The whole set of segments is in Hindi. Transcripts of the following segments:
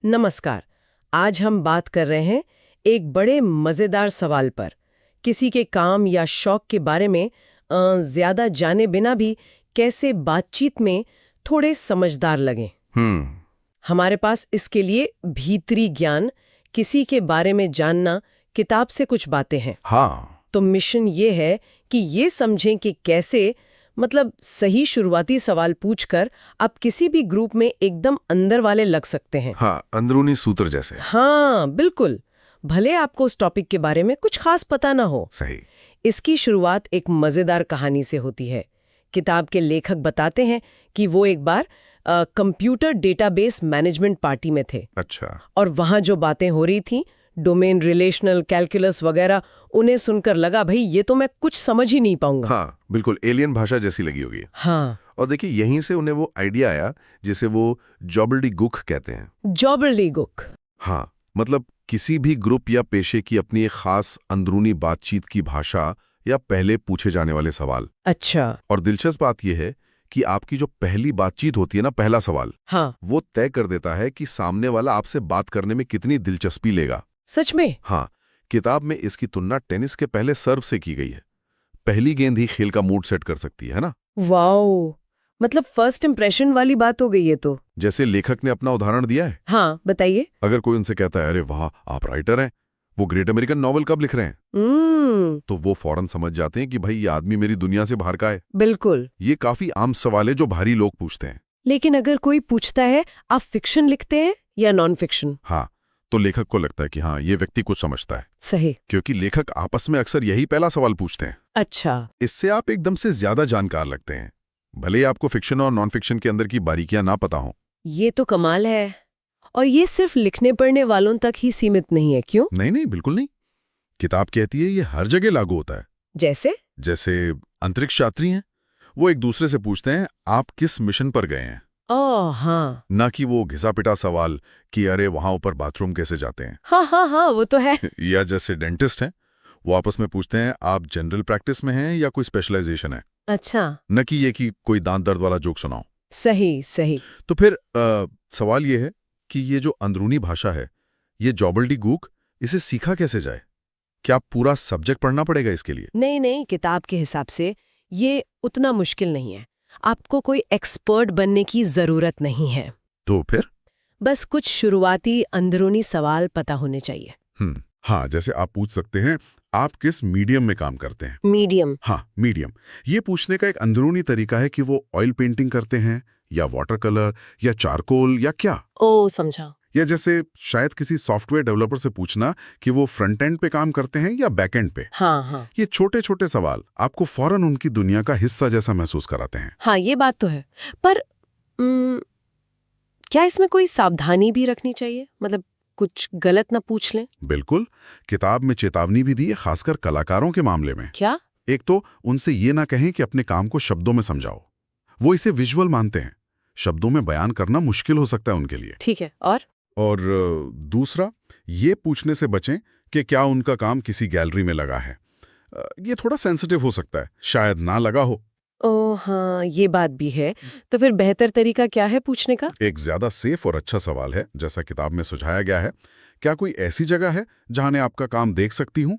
नमस्कार। आज हम बात कर रहे हैं एक बड़े मजेदार सवाल पर। किसी के काम या शौक के बारे में ज्यादा जाने बिना भी कैसे बातचीत में थोड़े समझदार लगें। हमारे पास इसके लिए भीतरी ज्ञान, किसी के बारे में जानना, किताब से कुछ बातें हैं। हाँ। तो मिशन ये है कि ये समझें कि कैसे सही शुरुआती सवाल पूछकर आप किसी भी ग्रुप में एकदम अंदर वाले लग सकते हैं। हाँ, अंदरूनी सूत्र जैसे। हाँ बिल्कुल, भले आपको उस टॉपिक के बारे में कुछ खास पता ना हो। सही। इसकी शुरुआत एक मजेदार कहानी से होती है। किताब के लेखक बताते हैं कि वो एक बार कंप्यूटर डेटाबेस मैनेजमेंट पार्टी में थे। अच्छा। और वहां जो बातें हो रही थी, डोमेन, रिलेशनल, कैलकुलस वगैरह, उन्हें सुनकर लगा भाई ये तो मैं कुछ समझ ही नहीं पाऊंगा। हाँ, बिल्कुल एलियन भाषा जैसी लगी होगी। हाँ। और देखिए यहीं से उन्हें वो आइडिया आया जिसे वो जॉबल्डीगुक कहते हैं। जॉबल्डीगुक। हाँ, मतलब किसी भी ग्रुप या पेशे की अपनी एक खास अंदरूनी बातचीत की भाषा या पहले पूछे जाने वाले सवाल। अच्छा। और दिलचस्प बात यह है कि आपकी जो पहली बातचीत होती है ना, पहला सवाल, हाँ, वो तय कर देता है कि सामने वाला आपसे बात करने में कितनी दिलचस्पी लेगा। सच में? हाँ, किताब में इसकी तुलना टेनिस के पहले सर्व से की गई है। पहली गेंद ही खेल का मूड सेट कर सकती है ना। वाओ, मतलब फर्स्ट इंप्रेशन वाली बात हो गई है। तो जैसे लेखक ने अपना उदाहरण दिया है। हाँ, बताइए। अगर कोई उनसे कहता है अरे वाह आप राइटर हैं, वो ग्रेट अमेरिकन नॉवल कब लिख रहे हैं, तो वो फौरन समझ जाते हैं कि भाई ये आदमी मेरी दुनिया से बाहर का है। बिल्कुल। ये काफी आम सवाल है जो भारी लोग पूछते हैं। लेकिन अगर कोई पूछता है आप फिक्शन लिखते हैं या नॉन फिक्शन, हाँ, तो लेखक को लगता है कि हाँ ये व्यक्ति कुछ समझता है। सही। क्योंकि लेखक आपस में अक्सर यही पहला सवाल पूछते हैं। अच्छा। इससे आप एकदम से ज्यादा जानकार लगते हैं, भले ही आपको फिक्शन और नॉन फिक्शन के अंदर की बारीकियां ना पता हो। ये तो कमाल है। और ये सिर्फ लिखने पढ़ने वालों तक ही सीमित नहीं है, क्यों? नहीं नहीं, बिल्कुल नहीं। किताब कहती है ये हर जगह लागू होता है। जैसे अंतरिक्ष यात्री हैं, वो एक दूसरे से पूछते हैं आप किस मिशन पर गए हैं। ओह हाँ। ना कि वो घिसा पिटा सवाल कि अरे वहां ऊपर बाथरूम कैसे जाते हैं। हाँ हाँ हाँ, वो तो है। या जैसे डेंटिस्ट हैं, वो आपस में पूछते हैं आप जनरल प्रैक्टिस में हैं या कोई स्पेशलाइजेशन है। अच्छा। न कि ये कि कोई दांत दर्द वाला जोक सुनाओ। सही सही। तो फिर सवाल ये है कि ये जो अंदरूनी भाषा है, ये जॉबल्डीगुक, इसे सीखा कैसे जाए? क्या पूरा सब्जेक्ट पढ़ना पड़ेगा इसके लिए? नहीं नहीं, किताब के हिसाब से ये उतना मुश्किल नहीं है। आपको कोई एक्सपर्ट बनने की जरूरत नहीं है। तो फिर बस कुछ शुरुआती अंदरूनी सवाल पता होने चाहिए। हाँ, जैसे आप पूछ सकते हैं आप किस मीडियम में काम करते हैं। मीडियम? हाँ, मीडियम। ये पूछने का एक अंदरूनी तरीका है कि वो ऑयल पेंटिंग करते हैं या वाटर कलर या चारकोल या क्या। ओ, समझा। या जैसे शायद किसी सॉफ्टवेयर डेवलपर से पूछना कि वो फ्रंट एंड पे काम करते हैं या बैक एंड पे। हाँ हाँ। ये छोटे छोटे सवाल आपको फौरन उनकी दुनिया का हिस्सा जैसा महसूस कराते हैं। हाँ, ये बात तो है। पर क्या इसमें कोई सावधानी भी रखनी चाहिए? मतलब कुछ गलत ना पूछ लें? बिल्कुल। किताब में चेतावनी भी दी है, खासकर कलाकारों के मामले में। क्या? एक तो उनसे ये ना कहें कि अपने काम को शब्दों में समझाओ। वो इसे विजुअल मानते हैं। शब्दों में बयान करना मुश्किल हो सकता है उनके लिए। ठीक है। और दूसरा, ये पूछने से बचें कि क्या उनका काम किसी गैलरी में लगा है। ये थोड़ा सेंसिटिव हो सकता है, शायद ना लगा हो। ओ हाँ, ये बात भी है। तो फिर बेहतर तरीका क्या है पूछने का? एक ज्यादा सेफ और अच्छा सवाल है, जैसा किताब में सुझाया गया है, क्या कोई ऐसी जगह है जहां मैं आपका काम देख सकती हूँ?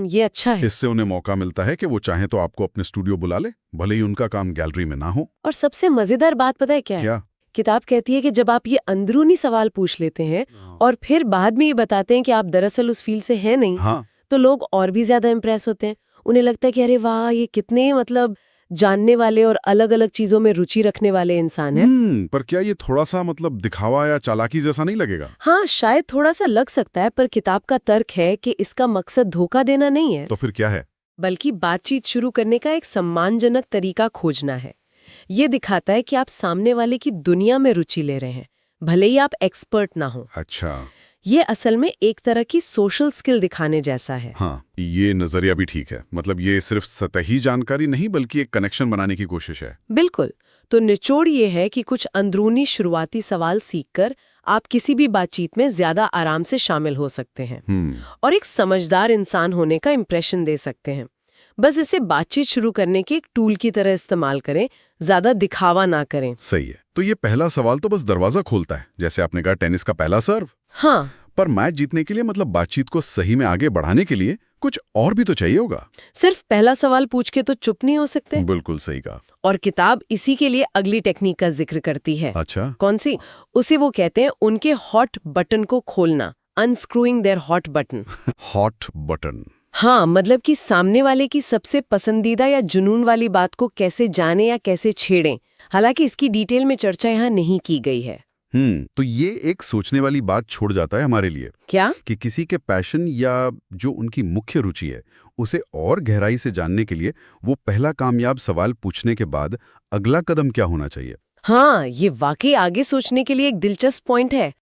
ये अच्छा है। इससे उन्हें मौका मिलता है कि वो चाहे तो आपको अपने स्टूडियो बुला ले, भले ही उनका काम गैलरी में ना हो। और सबसे मजेदार बात पता है क्या है? क्या? किताब कहती है कि जब आप ये अंदरूनी सवाल पूछ लेते हैं और फिर बाद में ये बताते हैं कि आप दरअसल उस फील्ड से हैं नहीं, हाँ, तो लोग और भी ज्यादा इंप्रेस होते हैं। उन्हें लगता है कि अरे वाह, ये कितने जानने वाले और अलग अलग चीजों में रुचि रखने वाले इंसान हैं। पर क्या ये थोड़ा सा दिखावा या चालाकी जैसा नहीं लगेगा? हाँ, शायद थोड़ा सा लग सकता है, पर किताब का तर्क है कि इसका मकसद धोखा देना नहीं है। तो फिर क्या है? बल्कि बातचीत शुरू करने का एक सम्मानजनक तरीका खोजना है। ये दिखाता है कि आप सामने वाले की दुनिया में रुचि ले रहे हैं, भले ही आप एक्सपर्ट ना हो। अच्छा। ये असल में एक तरह की सोशल स्किल दिखाने जैसा है। हाँ, ये नजरिया भी ठीक है। मतलब ये सिर्फ सतही जानकारी नहीं बल्कि एक कनेक्शन बनाने की कोशिश है। बिल्कुल। तो निचोड़ ये है कि कुछ अंदरूनी शुरुआती सवाल सीखकर आप किसी भी बातचीत में ज्यादा आराम से शामिल हो सकते हैं और एक समझदार इंसान होने का इंप्रेशन दे सकते हैं। बस इसे बातचीत शुरू करने के एक टूल की तरह इस्तेमाल करें, ज्यादा दिखावा ना करें। सही है। तो ये पहला सवाल तो बस दरवाजा खोलता है, जैसे आपने कहा टेनिस का पहला सर्व। हाँ, पर मैच जीतने के लिए, मतलब बातचीत को सही में आगे बढ़ाने के लिए कुछ और भी तो चाहिए होगा। सिर्फ पहला सवाल पूछ के तो चुप नहीं हो सकते। बिल्कुल सही कहा। और किताब इसी के लिए अगली टेक्निक का जिक्र करती है। अच्छा। कौन सी? उसे वो कहते हैं उनके हॉट बटन को खोलना, unscrewing their hot button. Hot button. हाँ, मतलब कि सामने वाले की सबसे पसंदीदा या जुनून वाली बात को कैसे जाने या कैसे छेड़ें। हालांकि इसकी डिटेल में चर्चा यहाँ नहीं की गई है। तो ये एक सोचने वाली बात छोड़ जाता है हमारे लिए। क्या? कि किसी के पैशन या जो उनकी मुख्य रुचि है उसे और गहराई से जानने के लिए वो पहला कामयाब सवाल पूछने के बाद अगला कदम क्या होना चाहिए। हाँ, ये वाकई आगे सोचने के लिए एक दिलचस्प पॉइंट है।